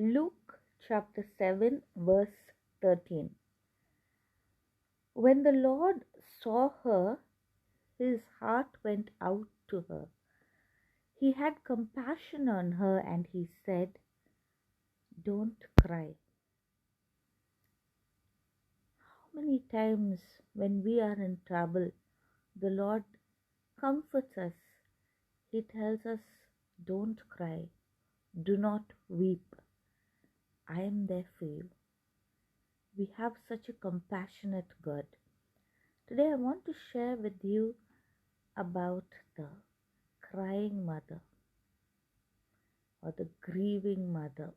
Luke chapter 7, verse 13. When the Lord saw her, his heart went out to her. He had compassion on her and he said, "Don't cry." How many times when we are in trouble, the Lord comforts us. He tells us, "Don't cry, do not weep. I am there for you." We have such a compassionate God. Today I want to share with you about the crying mother or the grieving mother.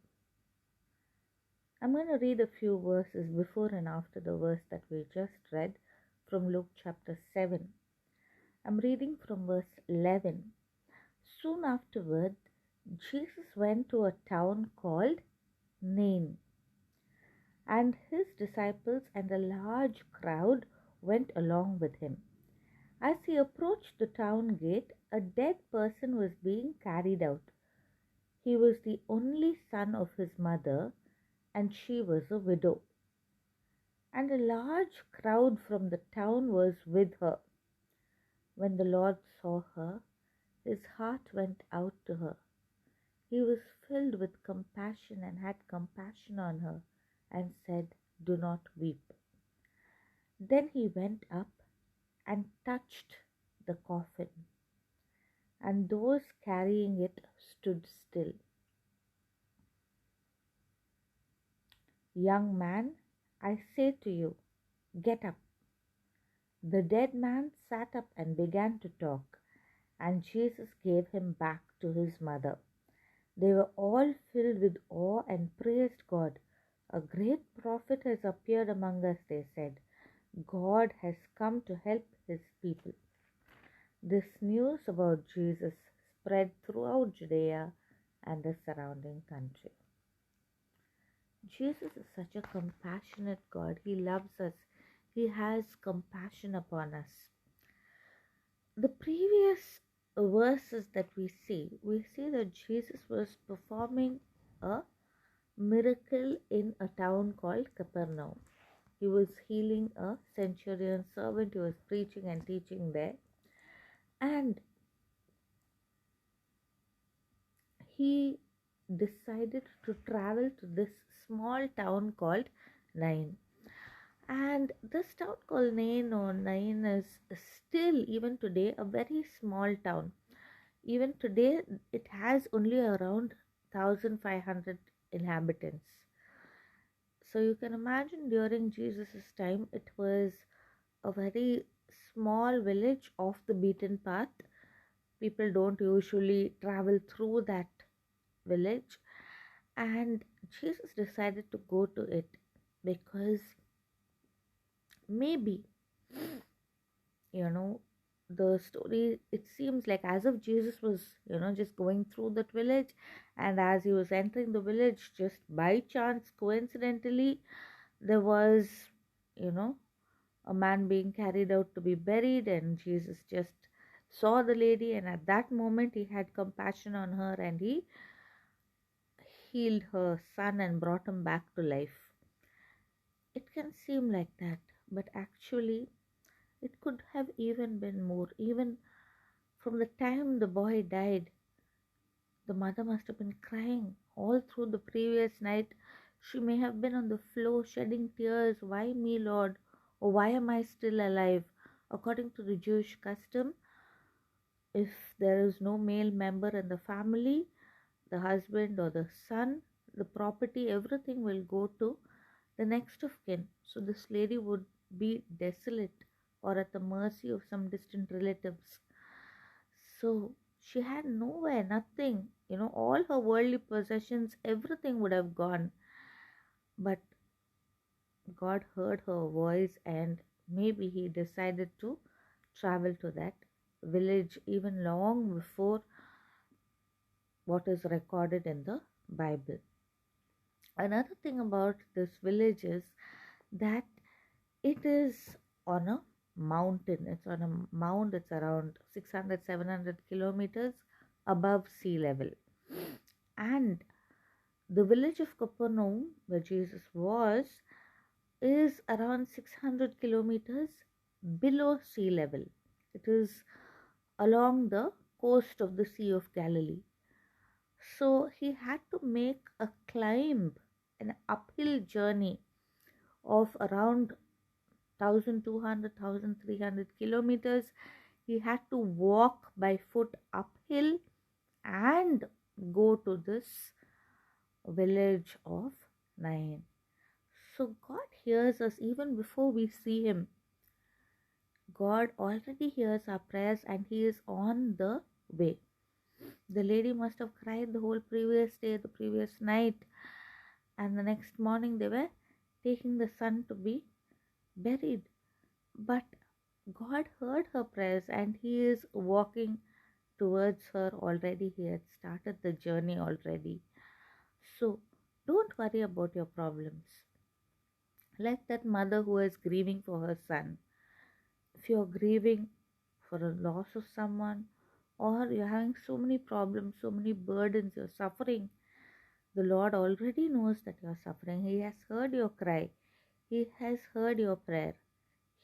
I'm going to read a few verses before and after the verse that we just read from Luke chapter 7. I'm reading from verse 11. Soon afterward, Jesus went to a town called Nain, and his disciples and a large crowd went along with him. As he approached the town gate, a dead person was being carried out. He was the only son of his mother, and she was a widow. And a large crowd from the town was with her. When the Lord saw her, his heart went out to her. He was filled with compassion and had compassion on her and said, "Do not weep." Then he went up and touched the coffin, and those carrying it stood still. "Young man, I say to you, get up." The dead man sat up and began to talk, and Jesus gave him back to his mother. They were all filled with awe and praised God. "A great prophet has appeared among us," they said. "God has come to help his people." This news about Jesus spread throughout Judea and the surrounding country. Jesus is such a compassionate God. He loves us. He has compassion upon us. The previous verses that we see that Jesus was performing a miracle in a town called Capernaum. He was healing a centurion servant. He was preaching and teaching there. And he decided to travel to this small town called Nain. And this town called Nain or Nain is still, even today, a very small town. Even today, it has only around 1,500 inhabitants. So you can imagine during Jesus' time, it was a very small village off the beaten path. People don't usually travel through that village, and Jesus decided to go to it because maybe, the story, it seems like as if Jesus was, just going through that village, and as he was entering the village, just by chance, coincidentally, there was, a man being carried out to be buried, and Jesus just saw the lady, and at that moment he had compassion on her, and he healed her son and brought him back to life. It can seem like that, but actually it could have even been more. Even from the time the boy died, the mother must have been crying all through the previous night. She may have been on the floor shedding tears. "Why me, Lord? Or why am I still alive?" According to the Jewish custom, if there is no male member in the family, the husband or the son, the property, everything will go to the next of kin. So this lady would be desolate or at the mercy of some distant relatives. So she had nowhere, nothing, all her worldly possessions, everything would have gone. But God heard her voice, and maybe he decided to travel to that village even long before what is recorded in the Bible. Another thing about this village is that it is on a mountain. It's on a mount. It's around 600-700 kilometers above sea level. And The village of Capernaum, where Jesus was, is around 600 kilometers below sea level. It is along the coast of the Sea of Galilee. So he had to make a climb, an uphill journey of around 1200, 1300 kilometers. He had to walk by foot uphill and go to this village of Nain. So God hears us even before we see Him. God already hears our prayers and He is on the way. The lady must have cried the whole previous day, the previous night, and the next morning they were taking the son to be buried. But God heard her prayers and He is walking towards her already. He had started the journey already. So don't worry about your problems. Like that mother who is grieving for her son. If you're grieving for a loss of someone, or you're having so many problems, so many burdens, you're suffering, the Lord already knows that you're suffering. He has heard your cry, He has heard your prayer.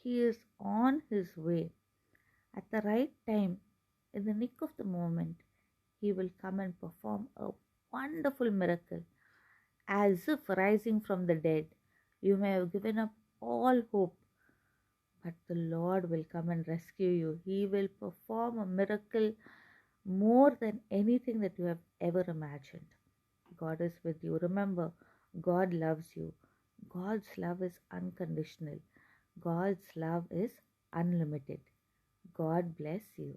He is on His way. At the right time, in the nick of the moment, He will come and perform a wonderful miracle, as if rising from the dead. You may have given up all hope, but the Lord will come and rescue you. He will perform a miracle more than anything that you have ever imagined. God is with you. Remember, God loves you. God's love is unconditional. God's love is unlimited. God bless you.